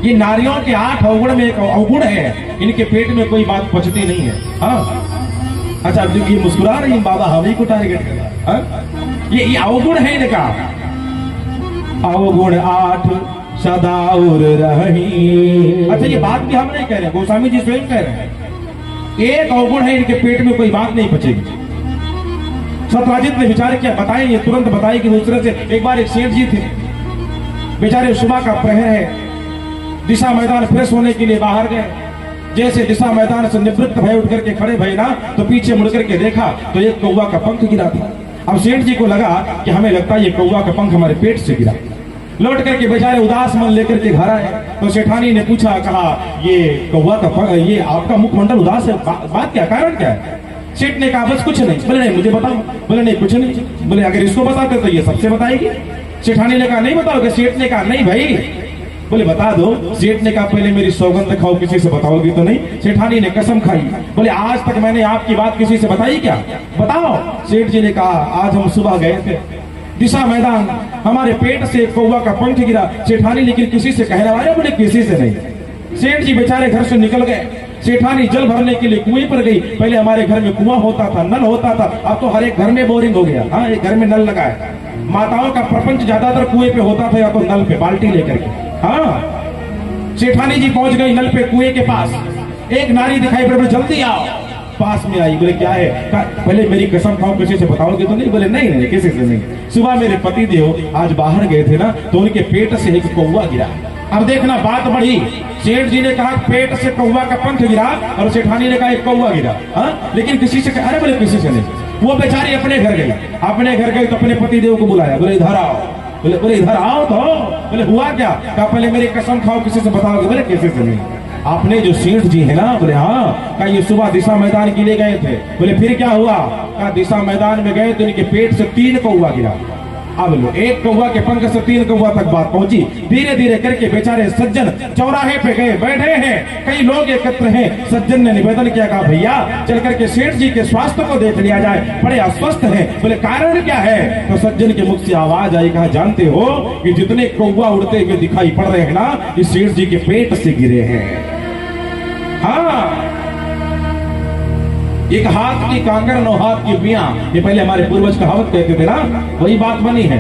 ये नारियों के 8 अवगुण में एक अवगुण है, इनके पेट में कोई बात पचती नहीं है। हाँ अच्छा, अब ये मुस्कुरा रही बाबा हमी को टारगेट कर रहा है। ये अवगुण है इनका। अवगुण 8 सदा उर रही। अच्छा, ये बात भी हम नहीं कह रहे, गोस्वामी जी स्वयं कह रहे हैं। एक अवगुण है इनके पेट में कोई बात नहीं पचेगी। सत्यजित ने विचार किया, बताएं, ये तुरंत बताई कि दूसरे से। एक बार एक सेठ जी थे, बेचारे सुबह का प्रहर है, दिशा मैदान फ्रेश होने के लिए बाहर गए। जैसे दिशा मैदान से निवृत्त भय उठ करके खड़े भय ना, तो पीछे मुड़ करके देखा तो एक कौवा का पंख गिरा था। अब सेठ जी को लगा कि हमें लगता है ये कौवा का पंख हमारे पेट से गिरा। लौट करके बेचारे उदास मन लेकर के घर आए तो सेठानी ने पूछा, कहा ये कौवा का पंख, ये आपका मुखमंडल उदास है, बात क्या, कारण क्या है? सेठ ने कहा बस कुछ नहीं। बोले नहीं मुझे बताओ। बोले नहीं कुछ नहीं। बोले अगर इसको बताते तो ये सबसे बताएगी। सेठानी ने कहा नहीं बताओगे? सेठ ने कहा नहीं भाई। बोले बता दो। सेठ ने कहा पहले मेरी सौगंध खाओ, किसी से बताओगी तो नहीं। सेठानी ने कसम खाई। बोले आज तक मैंने आपकी बात किसी से बताई क्या? बताओ। सेठ जी ने कहा आज हम सुबह गए थे दिशा मैदान, हमारे पेट से कौवा का पंख गिरा। सेठानी लेकिन किसी से कहने वाले? बोले किसी से नहीं। सेठ जी बेचारे घर से निकल गए। सेठानी जल भरने के लिए कुएं पर गई। पहले हमारे घर में कुआं होता था, नल होता था, अब तो हर एक घर में बोरिंग हो गया। हाँ, एक घर में नल लगा है। माताओं का प्रपंच ज्यादातर कुएं पे होता था, या तो नल पे बाल्टी लेकर के। हाँ, सेठानी जी पहुंच गई नल पे, कुएं के पास। एक नारी दिखाई पड़ी, जल्दी आओ। पास में आई। बोले क्या है? पहले मेरी कसम खाओ, किसी से बताओगे तो नहीं? बोले नहीं नहीं किसी से नहीं। सुबह मेरे पति देव आज बाहर गए थे ना, तो उनके पेट से एक कौवा गिरा। अब देखना बात बढ़ी। सेठ जी ने कहा पेट से कौवा का पंख गिरा, और सेठानी ने कहा एक कौवा गिरा। हाँ, लेकिन किसी से, अरे बोले किसी से नहीं। वो बेचारी अपने घर गई। अपने घर गई तो अपने पति देव को बुलाया। बोले इधर आओ। बोले इधर आओ तो। बोले हुआ क्या? कहा पहले मेरी कसम खाओ, किसी से बताओगे? बोले किसी से नहीं। आपने जो सेठ जी है ना? बोले हाँ। कहा ये सुबह दिशा मैदान के लिए गए थे। बोले फिर क्या हुआ? कहा दिशा मैदान में गए तो इनके पेट से 3 कौवा गिरा। अब लो, एक कौवा के पंख से 3 कौवा तक बात पहुंची। धीरे धीरे करके बेचारे सज्जन चौराहे पे गए, बैठे हैं, कई लोग एकत्र हैं। सज्जन ने निवेदन किया, कहा भैया चल करके सेठ जी के स्वास्थ्य को देख लिया जाए, बड़े अस्वस्थ हैं। बोले कारण क्या है? तो सज्जन के मुख से आवाज आई, कहा जानते हो कि जितने कौवा उड़ते हुए दिखाई पड़ रहे हैं ना, ये सेठ जी के पेट से गिरे हैं। हाँ, एक हाथ की कांगर 9 हाथ की पिया, ये पहले हमारे पूर्वज कहावत कहते थे ना, वही बात बनी है।